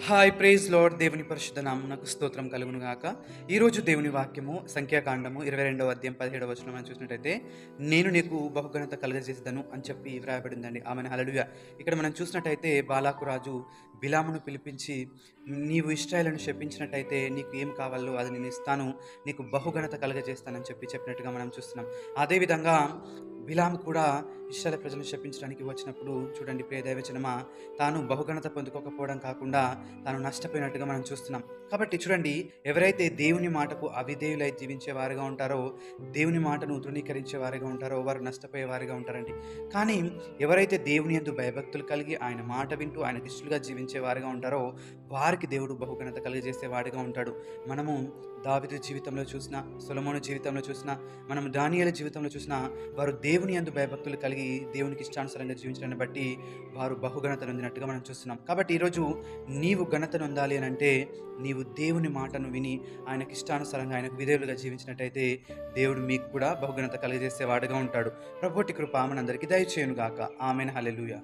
Hi praise lord. దేవుని పరిశుద్ధ నామమునకు స్తోత్రం కలుగును గాక. ఈరోజు దేవుని వాక్యము సంఖ్యాకాండము 22వ అధ్యాయం 17వ వచనం మనం చూసినట్టయితే, నేను నీకు బహుఘనత కలుగజేసేదను అని చెప్పి వ్రాయబడిందండి. ఆమెను హల్లెలూయా. ఇక్కడ మనం చూసినట్టయితే బాలాకు రాజు బిలామును పిలిపించి, నీవు ఇశ్రాయేలును శపించినట్టయితే నీకు ఏం కావాలో అది నేను ఇస్తాను, నీకు బహుఘనత కలుగజేస్తానని చెప్పినట్టుగా మనం చూస్తున్నాం. అదేవిధంగా బిలాము కూడా ఇశ్రాయేలు ప్రజలను శపించడానికి వచ్చినప్పుడు చూడండి ప్రియ దైవజనమా, తాను బహుఘనత పొందుకోకపోవడం కాకుండా తాను నష్టపోయినట్టుగా మనం చూస్తున్నాం. కాబట్టి చూడండి, ఎవరైతే దేవుని మాటకు అవిధేయులై జీవించే వారిగా ఉంటారో, దేవుని మాటను తృణీకరించే వారిగా ఉంటారో, వారు నష్టపోయే వారిగా ఉంటారండి. కానీ ఎవరైతే దేవుని యందు భయభక్తులు కలిగి ఆయన మాట వింటూ ఆయనకి ఇష్టలుగా జీవించే వారిగా ఉంటారో, వారికి దేవుడు బహుఘనత కలిగజేసే వాడిగా ఉంటాడు. మనము దావీదు జీవితంలో చూసినా, సొలొమోను జీవితంలో చూసినా, మనం దానియేలు జీవితంలో చూసినా, వారు దేవుని యందు భయభక్తులు కలిగి దేవునికి ఇష్టానుసారంగా జీవించడాన్ని బట్టి వారు బహుఘనత నొందినట్టుగా మనం చూస్తున్నాం. కాబట్టి ఈరోజు నీవు ఘనత నొందాలి అని అంటే, నీవు దేవుని మాటను విని ఆయనకి ఇష్టానుసారంగా ఆయనకు విధేయులుగా జీవించినట్టయితే దేవుడు మీకు కూడా బహుఘనత కలిగజేసే వాడుగా ఉంటాడు. ప్రభువుటి కృప మనందరికీ దయచేయును గాక. ఆమేన్. హల్లెలూయా.